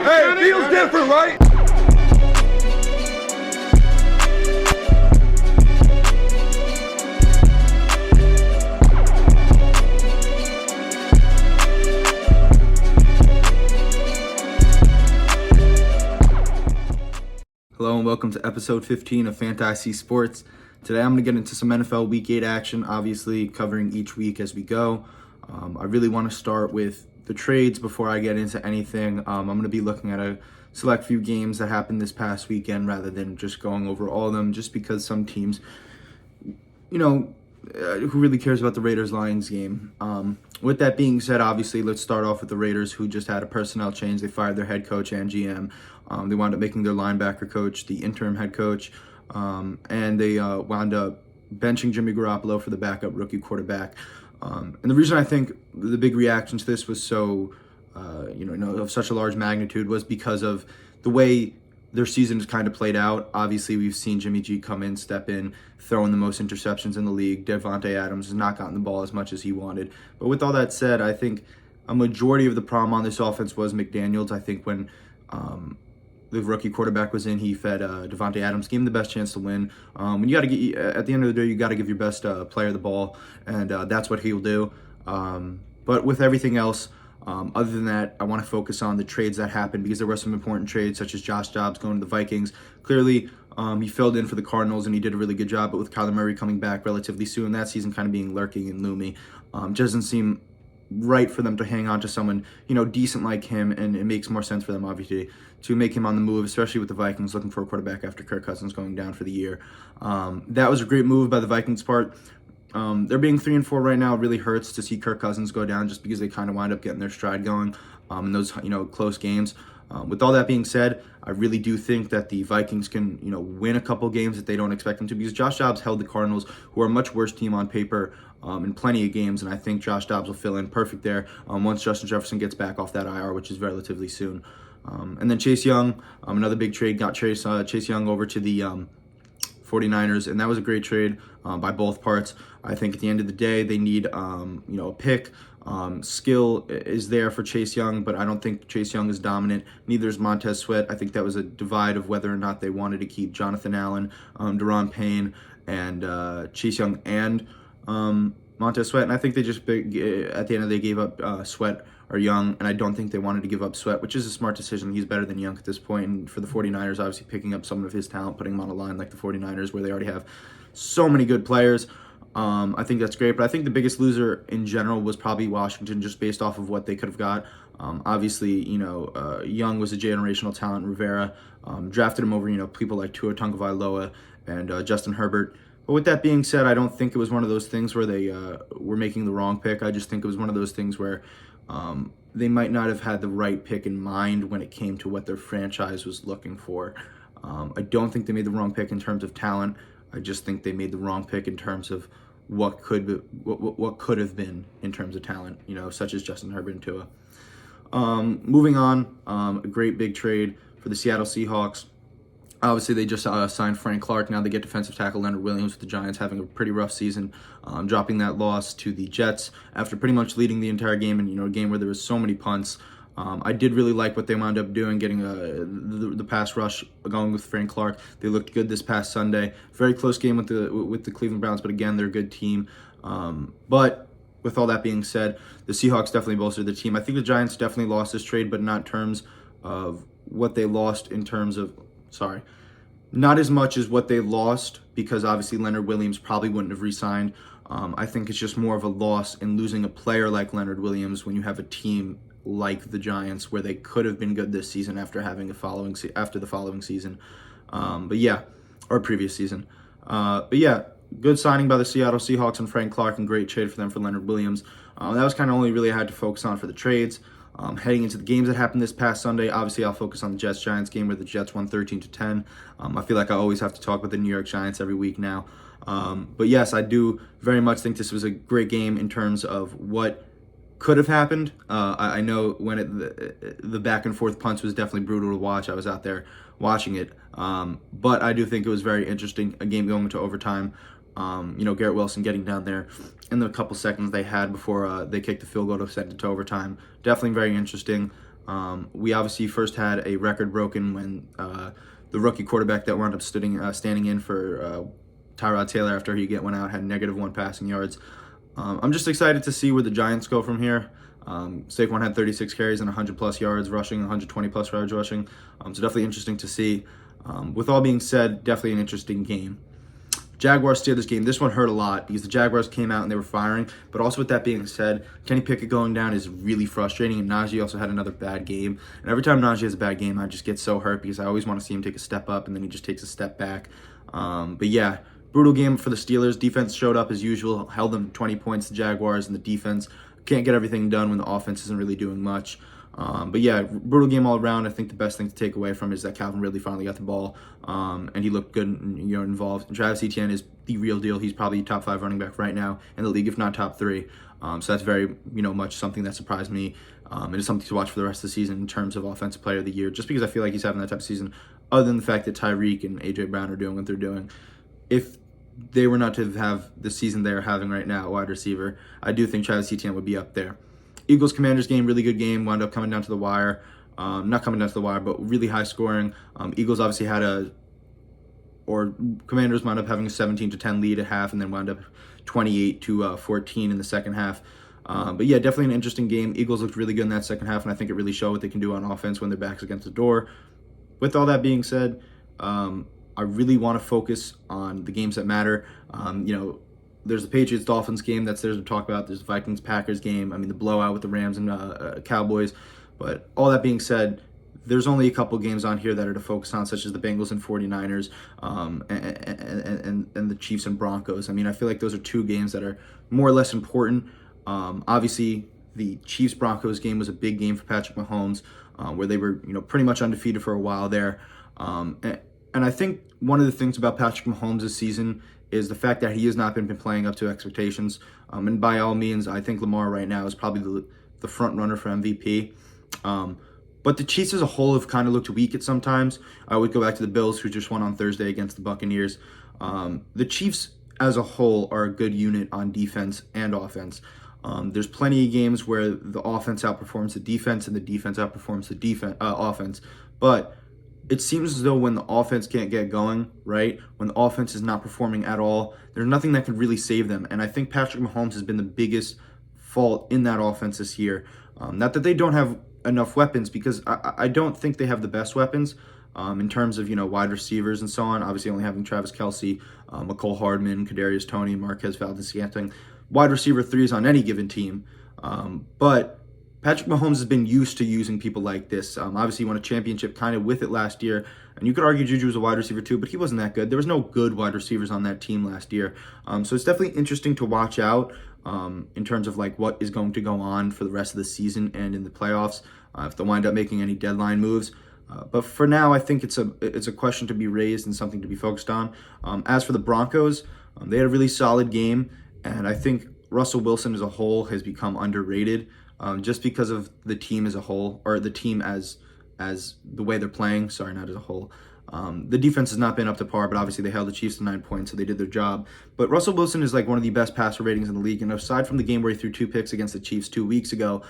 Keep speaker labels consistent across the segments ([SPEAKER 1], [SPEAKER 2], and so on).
[SPEAKER 1] Hey, it feels different, right?
[SPEAKER 2] Hello and welcome to episode 15 of Fantasy Sports. Today I'm going to get into some NFL Week 8 action, obviously covering each week as we go. I really want to start with the trades before I get into anything. I'm going to be looking at a select few games that happened this past weekend rather than just going over all of them, just because some teams, who really cares about the Raiders-Lions game? With that being said, obviously, let's start off with the Raiders, who just had a personnel change. They fired their head coach and GM. They wound up making their linebacker coach the interim head coach, and they wound up benching Jimmy Garoppolo for the backup rookie quarterback. And the reason I think the big reaction to this was so, of such a large magnitude was because of the way their season has kind of played out. Obviously, we've seen Jimmy G come in, step in, throw in the most interceptions in the league. Devontae Adams has not gotten the ball as much as he wanted. But with all that said, I think a majority of the problem on this offense was McDaniels. I think when the rookie quarterback was in, he fed Devontae Adams, gave him the best chance to win. When you got to get, at the end of the day, you got to give your best player the ball, and that's what he'll do. But with everything else, other than that, I want to focus on the trades that happened because there were some important trades, such as Josh Dobbs going to the Vikings. Clearly, he filled in for the Cardinals and he did a really good job, but with Kyler Murray coming back relatively soon, that season kind of being lurking and looming, doesn't seem right for them to hang on to someone, decent like him, and it makes more sense for them, obviously, to make him on the move, especially with the Vikings looking for a quarterback after Kirk Cousins going down for the year. That was a great move by the Vikings part. They're being 3-4 right now. It really hurts to see Kirk Cousins go down just because they kind of wind up getting their stride going in those close games. With all that being said, I really do think that the Vikings can win a couple games that they don't expect them to, because Josh Dobbs held the Cardinals, who are a much worse team on paper, in plenty of games, and I think Josh Dobbs will fill in perfect there once Justin Jefferson gets back off that IR, which is relatively soon. And then Chase Young, another big trade, got Chase Young over to the 49ers, and that was a great trade by both parts. I think at the end of the day, they need a pick. Skill is there for Chase Young, but I don't think Chase Young is dominant. Neither is Montez Sweat. I think that was a divide of whether or not they wanted to keep Jonathan Allen, Daron Payne, and Chase Young and Montez Sweat. And I think they just, at the end of the day, gave up Sweat or Young, and I don't think they wanted to give up Sweat, which is a smart decision. He's better than Young at this point, and for the 49ers, obviously picking up some of his talent, putting him on a line like the 49ers, where they already have so many good players. I think that's great, but I think the biggest loser in general was probably Washington, just based off of what they could have got. Obviously, Young was a generational talent. Rivera drafted him over, people like Tua Tagovailoa and Justin Herbert. But with that being said, I don't think it was one of those things where they were making the wrong pick. I just think it was one of those things where they might not have had the right pick in mind when it came to what their franchise was looking for. I don't think they made the wrong pick in terms of talent. I just think they made the wrong pick in terms of what could have been in terms of talent, such as Justin Herbert and Tua. Moving on, a great big trade for the Seattle Seahawks. Obviously, they just signed Frank Clark. Now they get defensive tackle Leonard Williams, with the Giants having a pretty rough season, dropping that loss to the Jets after pretty much leading the entire game, and a game where there was so many punts. I did really like what they wound up doing, getting the pass rush going with Frank Clark. They looked good this past Sunday. Very close game with the Cleveland Browns, but again, they're a good team. But with all that being said, the Seahawks definitely bolstered the team. I think the Giants definitely lost this trade, but not in terms of what they lost in terms of, not as much as what they lost, because obviously Leonard Williams probably wouldn't have re-signed. I think it's just more of a loss in losing a player like Leonard Williams when you have a team like the Giants, where they could have been good this season after having the following season. Or previous season. Good signing by the Seattle Seahawks and Frank Clark, and great trade for them for Leonard Williams. That was kind of only really I had to focus on for the trades. Heading into the games that happened this past Sunday, obviously I'll focus on the Jets-Giants game, where the Jets won 13-10. I feel like I always have to talk about the New York Giants every week now. But yes, I do very much think this was a great game in terms of what could have happened. I know when the back and forth punts was definitely brutal to watch. I was out there watching it. But I do think it was very interesting, a game going into overtime. Garrett Wilson getting down there in the couple seconds they had before they kicked the field goal to send it to overtime. Definitely very interesting. We obviously first had a record broken when the rookie quarterback that wound up standing in for Tyrod Taylor after he went out had -1 passing yards. I'm just excited to see where the Giants go from here. Saquon had 36 carries and 100+ yards rushing, 120+ yards rushing. So definitely interesting to see. With all being said, definitely an interesting game. Jaguars-Steelers game, this one hurt a lot because the Jaguars came out and they were firing. But also with that being said, Kenny Pickett going down is really frustrating. And Najee also had another bad game. And every time Najee has a bad game, I just get so hurt because I always want to see him take a step up and then he just takes a step back. But yeah, brutal game for the Steelers. Defense showed up as usual, held them 20 points, the Jaguars, and the defense can't get everything done when the offense isn't really doing much. But yeah, brutal game all around. I think the best thing to take away from it is that Calvin Ridley finally got the ball, and he looked good and involved. And Travis Etienne is the real deal. He's probably top 5 running back right now in the league, if not top 3. So that's very much something that surprised me. It is something to watch for the rest of the season in terms of offensive player of the year, just because I feel like he's having that type of season. Other than the fact that Tyreek and AJ Brown are doing what they're doing, if they were not to have the season they're having right now at wide receiver, I do think Travis Etienne would be up there. Eagles-Commanders game, really good game, wound up coming down to the wire. Not coming down to the wire, but really high scoring. Eagles obviously Commanders wound up having a 17-10 lead at half and then wound up 28-14 in the second half. But yeah, definitely an interesting game. Eagles looked really good in that second half, and I think it really showed what they can do on offense when their back's against the door. With all that being said, I really want to focus on the games that matter. There's the Patriots-Dolphins game that's there to talk about. There's the Vikings-Packers game. The blowout with the Rams and Cowboys. But all that being said, there's only a couple games on here that are to focus on, such as the Bengals and 49ers, and the Chiefs and Broncos. I feel like those are 2 games that are more or less important. Obviously, the Chiefs-Broncos game was a big game for Patrick Mahomes, where they were pretty much undefeated for a while there. And I think one of the things about Patrick Mahomes this season is the fact that he has not been playing up to expectations. And by all means, I think Lamar right now is probably the front runner for MVP. But the Chiefs as a whole have kind of looked weak at sometimes. I would go back to the Bills, who just won on Thursday against the Buccaneers. The Chiefs as a whole are a good unit on defense and offense. There's plenty of games where the offense outperforms the defense and the defense outperforms the offense. But it seems as though when the offense can't get going, right, when the offense is not performing at all, there's nothing that can really save them. And I think Patrick Mahomes has been the biggest fault in that offense this year. Not that they don't have enough weapons, because I don't think they have the best weapons in terms of, wide receivers and so on. Obviously only having Travis Kelce, Mecole Hardman, Kadarius Toney, Marquez Valdes-Scantling. Wide receiver 3s on any given team. But Patrick Mahomes has been used to using people like this. Obviously, he won a championship kind of with it last year. And you could argue Juju was a wide receiver too, but he wasn't that good. There was no good wide receivers on that team last year. So it's definitely interesting to watch out in terms of what is going to go on for the rest of the season and in the playoffs, if they wind up making any deadline moves. But for now, I think it's a question to be raised and something to be focused on. As for the Broncos, they had a really solid game. And I think Russell Wilson as a whole has become underrated. Just because of the team as a whole, or the team as the way they're playing. Sorry, not as a whole. The defense has not been up to par, but obviously they held the Chiefs to 9 points, so they did their job. But Russell Wilson is one of the best passer ratings in the league, and aside from the game where he threw 2 picks against the Chiefs 2 weeks ago,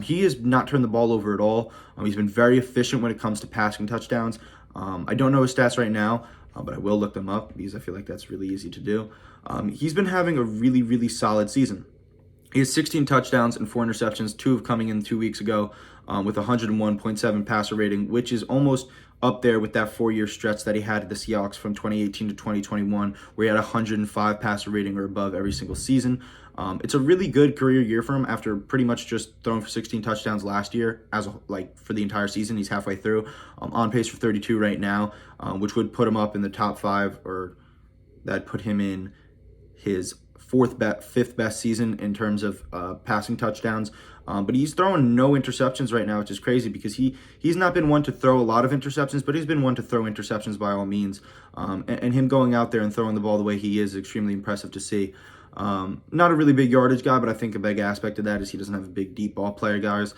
[SPEAKER 2] he has not turned the ball over at all. He's been very efficient when it comes to passing touchdowns. I don't know his stats right now, but I will look them up because I feel like that's really easy to do. He's been having a really, really solid season. He has 16 touchdowns and 4 interceptions, 2 of coming in 2 weeks ago, with 101.7 passer rating, which is almost up there with that 4-year stretch that he had at the Seahawks from 2018 to 2021, where he had 105 passer rating or above every single season. It's a really good career year for him after pretty much just throwing for 16 touchdowns last year, for the entire season. He's halfway through, on pace for 32 right now, which would put him up in the top 5, or that put him in his fifth best season in terms of passing touchdowns. But he's throwing no interceptions right now, which is crazy because he's not been one to throw a lot of interceptions, but he's been one to throw interceptions by all means. And him going out there and throwing the ball the way he is extremely impressive to see. Not a really big yardage guy, but I think a big aspect of that is he doesn't have a big deep ball player, guys.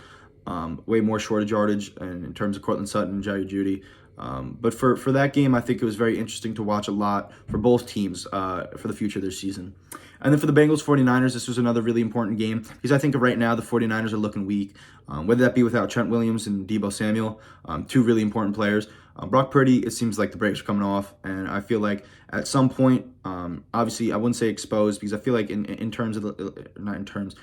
[SPEAKER 2] way more shortage yardage and in terms of Cortland Sutton and Jerry Jeudy. But for that game, I think it was very interesting to watch a lot for both teams for the future of their season. And then for the Bengals 49ers, this was another really important game because I think right now the 49ers are looking weak, whether that be without Trent Williams and Deebo Samuel, two really important players. Brock Purdy, it seems like the brakes are coming off, and I feel like at some point, obviously I wouldn't say exposed because I feel like in terms of not in terms,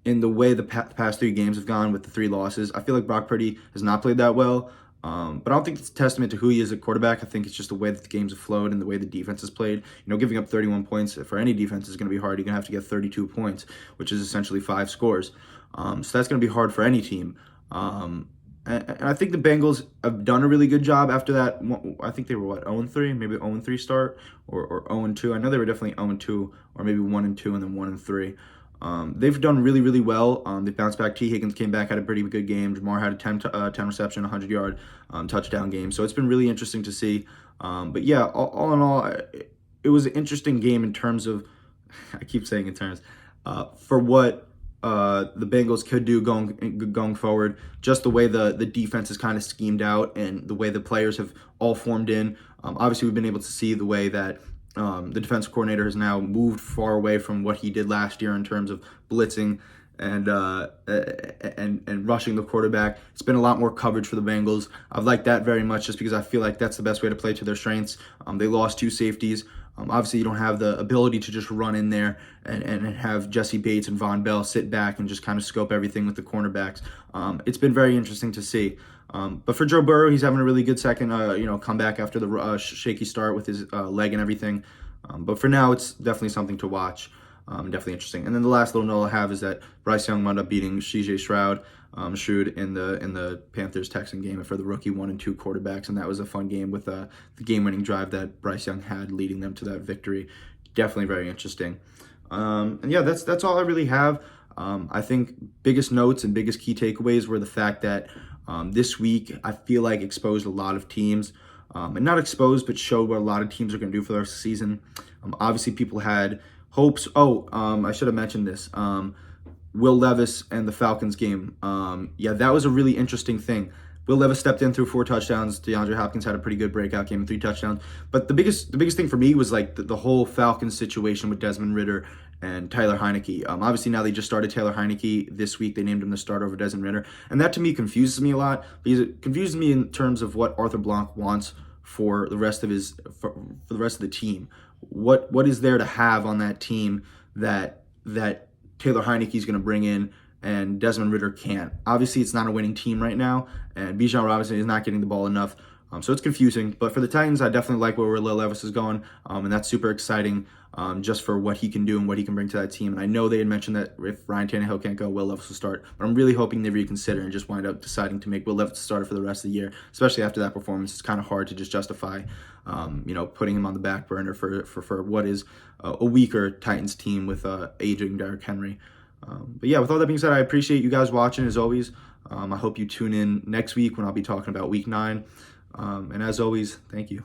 [SPEAKER 2] in the way the past 3 games have gone with the 3 losses, I feel like Brock Purdy has not played that well. But I don't think it's a testament to who he is at quarterback. I think it's just the way that the games have flowed and the way the defense has played. Giving up 31 points for any defense is going to be hard. You're going to have to get 32 points, which is essentially 5 scores. So that's going to be hard for any team. And I think the Bengals have done a really good job after that. I think they were, 0-3? Maybe 0-3 start or 0-2. I know they were definitely 0-2 or maybe 1-2 and then 1-3. They've done really, really well. They bounced back. T. Higgins came back, had a pretty good game. Jamar had a 10 reception, 100-yard touchdown game. So it's been really interesting to see. But yeah, all in all, it was an interesting game in terms of, I keep saying in terms, for what the Bengals could do going forward. Just the way the defense is kind of schemed out and the way the players have all formed in. Obviously, we've been able to see the way that the defensive coordinator has now moved far away from what he did last year in terms of blitzing and rushing the quarterback. It's been a lot more coverage for the Bengals. I've liked that very much just because I feel like that's the best way to play to their strengths. They lost 2 safeties. Obviously, you don't have the ability to just run in there and have Jesse Bates and Von Bell sit back and just kind of scope everything with the cornerbacks. It's been very interesting to see. But for Joe Burrow, he's having a really good second, comeback after the shaky start with his leg and everything. But for now, it's definitely something to watch. Definitely interesting. And then the last little note I have is that Bryce Young wound up beating C.J. Stroud in the Panthers-Texan game for the rookie 1 and 2 quarterbacks, and that was a fun game with the game-winning drive that Bryce Young had, leading them to that victory. Definitely very interesting. And yeah, that's all I really have. I think biggest notes and biggest key takeaways were the fact that this week I feel like exposed a lot of teams, and not exposed, but showed what a lot of teams are going to do for the rest of the season. Obviously, people had hopes. I should have mentioned this. Will Levis and the Falcons game. That was a really interesting thing. Will Levis stepped in, threw 4 touchdowns. DeAndre Hopkins had a pretty good breakout game, 3 touchdowns. But the biggest thing for me was like the whole Falcons situation with Desmond Ridder and Tyler Heineke. Obviously now they just started Taylor Heineke this week. They named him the starter over Desmond Ridder, and that to me confuses me a lot because it confuses me in terms of what Arthur Blank wants for the rest of the rest of the team. What is there to have on that team that Taylor Heineke is going to bring in and Desmond Ridder can't? Obviously, it's not a winning team right now, and Bijan Robinson is not getting the ball enough. So it's confusing. But for the Titans, I definitely like where Will Levis is going, and that's super exciting just for what he can do and what he can bring to that team. And I know they had mentioned that if Ryan Tannehill can't go, Will Levis will start. But I'm really hoping they reconsider and just wind up deciding to make Will Levis the starter for the rest of the year, especially after that performance. It's kind of hard to just justify, putting him on the back burner for what is a weaker Titans team with aging Derrick Henry. But yeah, with all that being said, I appreciate you guys watching as always. I hope you tune in next week when I'll be talking about Week 9. And as always, thank you.